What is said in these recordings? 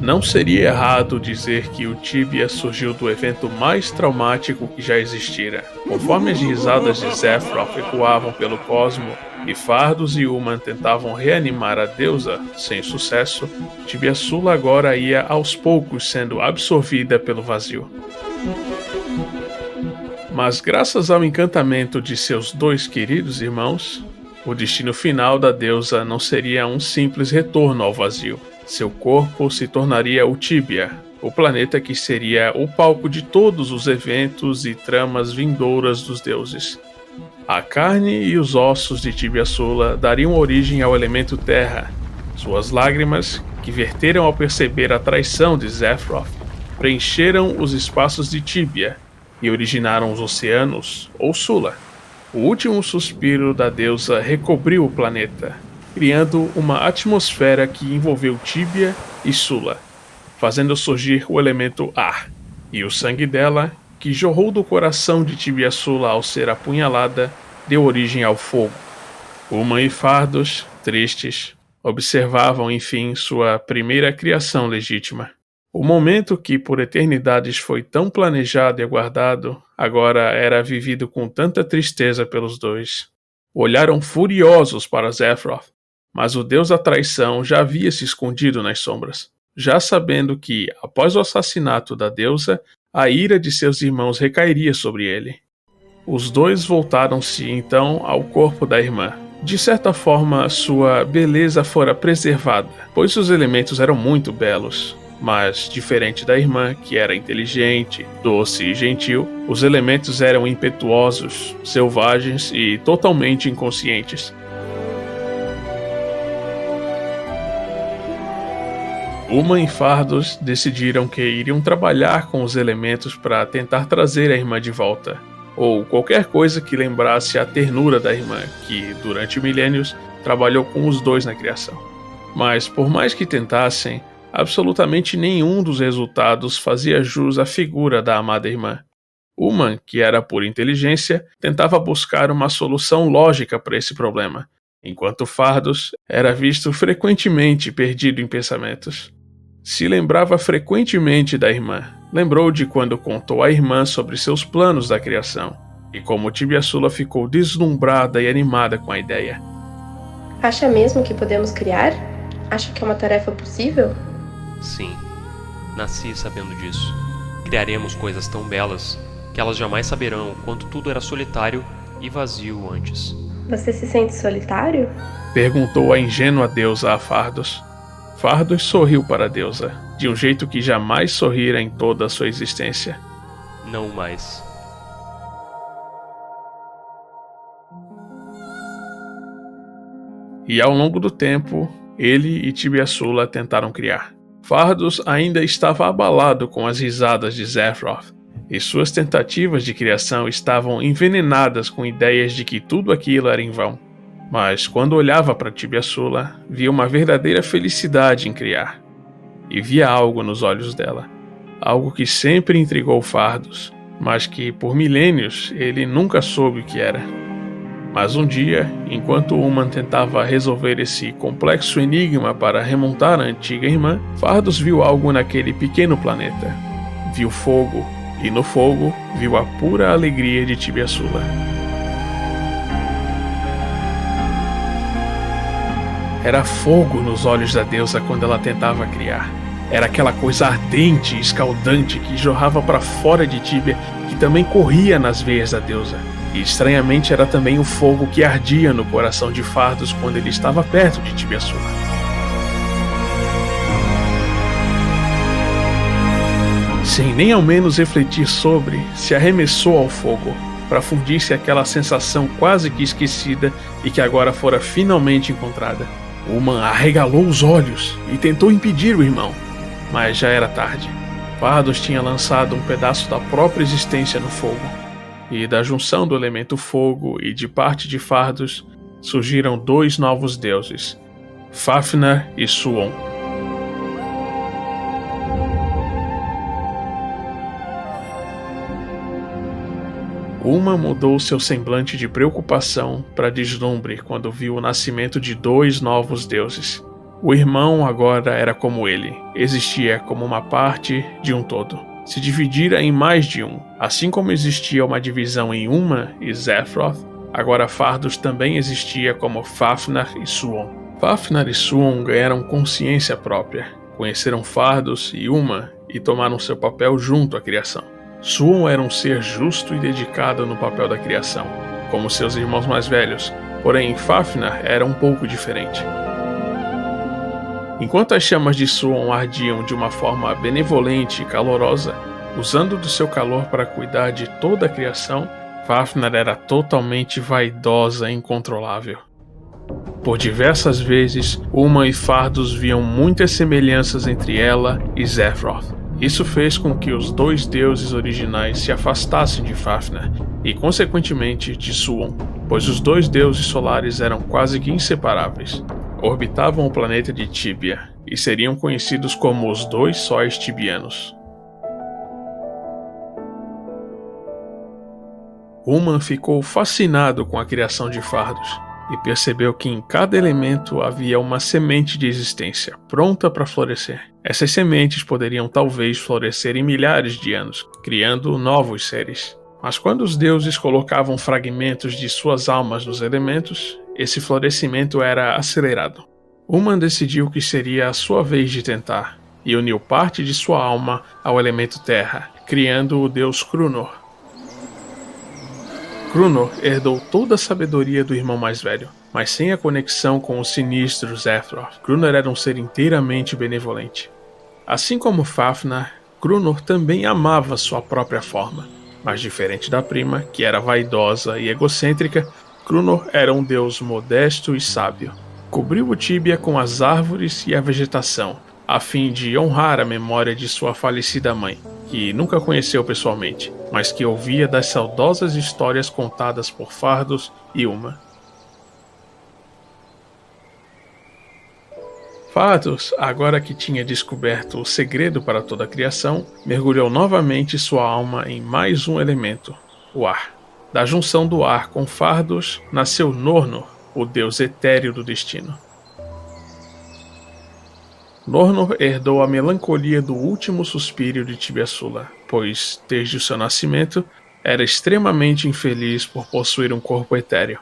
Não seria errado dizer que o Tibia surgiu do evento mais traumático que já existira. Conforme as risadas de Sephiroth ecoavam pelo cosmo e Fardos e Uman tentavam reanimar a deusa, sem sucesso, Tibiaçula agora ia aos poucos sendo absorvida pelo vazio. Mas graças ao encantamento de seus dois queridos irmãos, o destino final da deusa não seria um simples retorno ao vazio. Seu corpo se tornaria o Tibia, o planeta que seria o palco de todos os eventos e tramas vindouras dos deuses. A carne e os ossos de Tibiaçula dariam origem ao elemento terra. Suas lágrimas, que verteram ao perceber a traição de Sephiroth, preencheram os espaços de Tibia e originaram os oceanos, ou Sula. O último suspiro da deusa recobriu o planeta, criando uma atmosfera que envolveu Tibia e Sula, fazendo surgir o elemento ar, e o sangue dela, que jorrou do coração de Tibiaçula ao ser apunhalada, deu origem ao fogo. Uman e Fardos, tristes, observavam enfim sua primeira criação legítima. O momento que por eternidades foi tão planejado e aguardado, agora era vivido com tanta tristeza pelos dois. Olharam furiosos para Sephiroth, mas o deus da traição já havia se escondido nas sombras, já sabendo que, após o assassinato da deusa, a ira de seus irmãos recairia sobre ele. Os dois voltaram-se então ao corpo da irmã. De certa forma, sua beleza fora preservada, pois os elementos eram muito belos. Mas, diferente da irmã, que era inteligente, doce e gentil, os elementos eram impetuosos, selvagens e totalmente inconscientes. Uman e Fardos decidiram que iriam trabalhar com os elementos para tentar trazer a irmã de volta, ou qualquer coisa que lembrasse a ternura da irmã, que, durante milênios, trabalhou com os dois na criação. Mas, por mais que tentassem, absolutamente nenhum dos resultados fazia jus à figura da amada irmã. Uman, que era pura inteligência, tentava buscar uma solução lógica para esse problema, enquanto Fardos era visto frequentemente perdido em pensamentos. Se lembrava frequentemente da irmã. Lembrou de quando contou à irmã sobre seus planos da criação, e como Tibiaçula ficou deslumbrada e animada com a ideia. Acha mesmo que podemos criar? Acha que é uma tarefa possível? Sim, nasci sabendo disso. Criaremos coisas tão belas que elas jamais saberão o quanto tudo era solitário e vazio antes. Você se sente solitário? Perguntou a ingênua deusa a Fardos. Fardos sorriu para a deusa, de um jeito que jamais sorrira em toda a sua existência. Não mais. E ao longo do tempo, ele e Tibiaçula tentaram criar. Fardos ainda estava abalado com as risadas de Sephiroth, e suas tentativas de criação estavam envenenadas com ideias de que tudo aquilo era em vão. Mas quando olhava para Tibiaçula, via uma verdadeira felicidade em criar. E via algo nos olhos dela. Algo que sempre intrigou Fardos, mas que por milênios ele nunca soube o que era. Mas um dia, enquanto Uman tentava resolver esse complexo enigma para remontar a antiga irmã, Fardos viu algo naquele pequeno planeta. Viu fogo, e no fogo viu a pura alegria de Tibiaçula. Era fogo nos olhos da deusa quando ela tentava criar. Era aquela coisa ardente e escaldante que jorrava para fora de Tibia, que também corria nas veias da deusa. E estranhamente era também o fogo que ardia no coração de Fardos quando ele estava perto de Tibiaçula. Sem nem ao menos refletir sobre, se arremessou ao fogo, para fundir-se aquela sensação quase que esquecida e que agora fora finalmente encontrada. Uman arregalou os olhos e tentou impedir o irmão, mas já era tarde. Fardos tinha lançado um pedaço da própria existência no fogo, e da junção do elemento fogo e de parte de Fardos surgiram dois novos deuses, Fafnir e Suon. Uma mudou seu semblante de preocupação para deslumbre quando viu o nascimento de 2 novos deuses. O irmão agora era como ele, existia como uma parte de um todo. Se dividira em mais de um. Assim como existia uma divisão em Uma e Sephiroth, agora Fardos também existia como Fafnir e Suon. Fafnir e Suon ganharam consciência própria, conheceram Fardos e Uma e tomaram seu papel junto à criação. Suon era um ser justo e dedicado no papel da criação, como seus irmãos mais velhos, porém Fafnir era um pouco diferente. Enquanto as chamas de Suon ardiam de uma forma benevolente e calorosa, usando do seu calor para cuidar de toda a criação, Fafnir era totalmente vaidosa e incontrolável. Por diversas vezes, Uma e Fardos viam muitas semelhanças entre ela e Sephiroth. Isso fez com que os 2 deuses originais se afastassem de Fafnir e, consequentemente, de Suon, pois os 2 deuses solares eram quase que inseparáveis. Orbitavam o planeta de Tibia e seriam conhecidos como os 2 sóis tibianos. Uma ficou fascinado com a criação de Fardos e percebeu que em cada elemento havia uma semente de existência, pronta para florescer. Essas sementes poderiam talvez florescer em milhares de anos, criando novos seres. Mas quando os deuses colocavam fragmentos de suas almas nos elementos, esse florescimento era acelerado. Uma decidiu que seria a sua vez de tentar, e uniu parte de sua alma ao elemento terra, criando o deus Crunor. Crunor herdou toda a sabedoria do irmão mais velho, mas sem a conexão com o sinistro Sephiroth. Crunor era um ser inteiramente benevolente. Assim como Fafnir, Crunor também amava sua própria forma, mas diferente da prima, que era vaidosa e egocêntrica, Crunor era um deus modesto e sábio. Cobriu o Tibia com as árvores e a vegetação, a fim de honrar a memória de sua falecida mãe, que nunca conheceu pessoalmente, mas que ouvia das saudosas histórias contadas por Fardos e Uma. Fardos, agora que tinha descoberto o segredo para toda a criação, mergulhou novamente sua alma em mais um elemento, o ar. Da junção do ar com Fardos, nasceu Nornor, o deus etéreo do destino. Nornor herdou a melancolia do último suspiro de Tibiaçula, pois, desde o seu nascimento, era extremamente infeliz por possuir um corpo etéreo.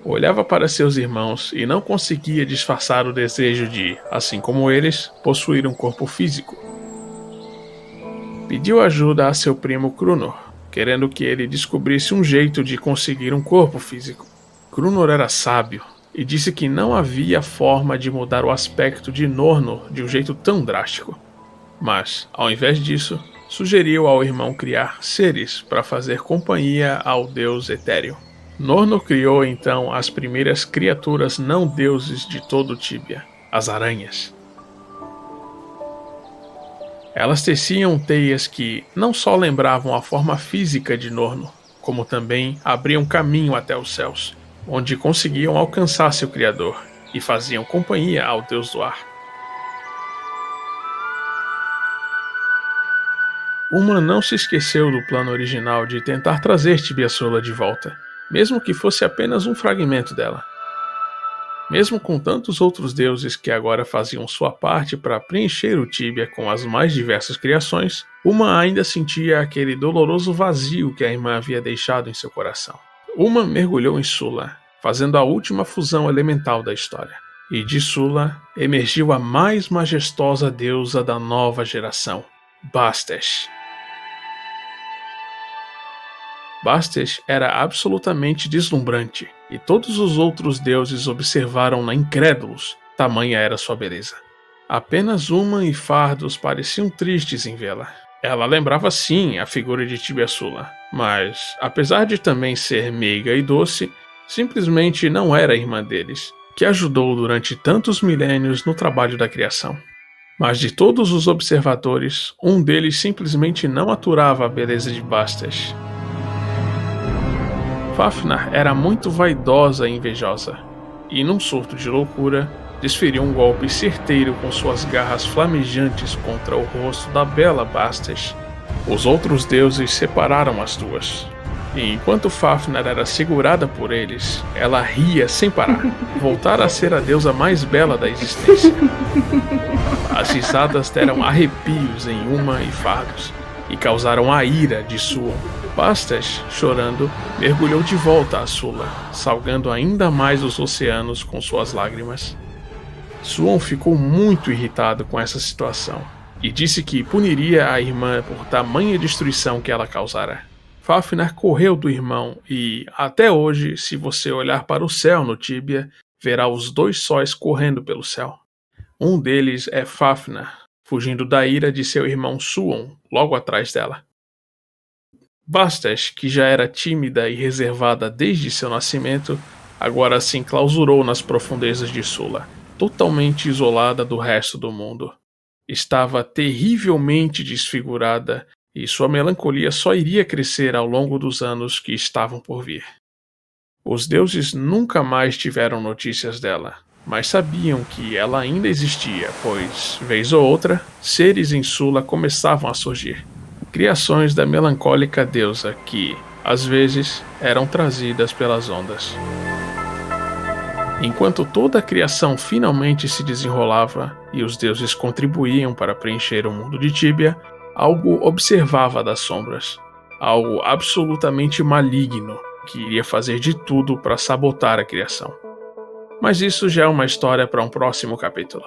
Olhava para seus irmãos e não conseguia disfarçar o desejo de, assim como eles, possuir um corpo físico. Pediu ajuda a seu primo Crunor, querendo que ele descobrisse um jeito de conseguir um corpo físico. Crunor era sábio e disse que não havia forma de mudar o aspecto de Nornor de um jeito tão drástico. Mas, ao invés disso, sugeriu ao irmão criar seres para fazer companhia ao deus etéreo. Nornor criou então as primeiras criaturas não deuses de todo Tibia, as aranhas. Elas teciam teias que não só lembravam a forma física de Nornor, como também abriam caminho até os céus, onde conseguiam alcançar seu criador e faziam companhia ao deus do ar. Uma não se esqueceu do plano original de tentar trazer Tibiaçula de volta, mesmo que fosse apenas um fragmento dela. Mesmo com tantos outros deuses que agora faziam sua parte para preencher o Tibia com as mais diversas criações, Uma ainda sentia aquele doloroso vazio que a irmã havia deixado em seu coração. Uma mergulhou em Sula, fazendo a última fusão elemental da história. E de Sula emergiu a mais majestosa deusa da nova geração, Bastet. Bastet era absolutamente deslumbrante, e todos os outros deuses observaram-na incrédulos, tamanha era sua beleza. Apenas Uma e Fardos pareciam tristes em vê-la. Ela lembrava sim a figura de Tibiaçula, mas, apesar de também ser meiga e doce, simplesmente não era a irmã deles, que ajudou durante tantos milênios no trabalho da criação. Mas de todos os observadores, um deles simplesmente não aturava a beleza de Bastet. Fafnir era muito vaidosa e invejosa, e num surto de loucura, desferiu um golpe certeiro com suas garras flamejantes contra o rosto da bela Bastet. Os outros deuses separaram as duas. E enquanto Fafnir era segurada por eles, ela ria sem parar. Voltara a ser a deusa mais bela da existência. As risadas deram arrepios em Uma e Fardos e causaram a ira de Suon. Bastas, chorando, mergulhou de volta a Sula, salgando ainda mais os oceanos com suas lágrimas. Suon ficou muito irritado com essa situação e disse que puniria a irmã por tamanha destruição que ela causara. Fafnir correu do irmão e, até hoje, se você olhar para o céu no Tibia, verá os dois sóis correndo pelo céu. Um deles é Fafnir, fugindo da ira de seu irmão Suon, logo atrás dela. Bastas, que já era tímida e reservada desde seu nascimento, agora se enclausurou nas profundezas de Sula, totalmente isolada do resto do mundo. Estava terrivelmente desfigurada e sua melancolia só iria crescer ao longo dos anos que estavam por vir. Os deuses nunca mais tiveram notícias dela, mas sabiam que ela ainda existia, pois, vez ou outra, seres em Sula começavam a surgir. Criações da melancólica deusa que, às vezes, eram trazidas pelas ondas. Enquanto toda a criação finalmente se desenrolava e os deuses contribuíam para preencher o mundo de Tibia, algo observava das sombras, algo absolutamente maligno que iria fazer de tudo para sabotar a criação. Mas isso já é uma história para um próximo capítulo.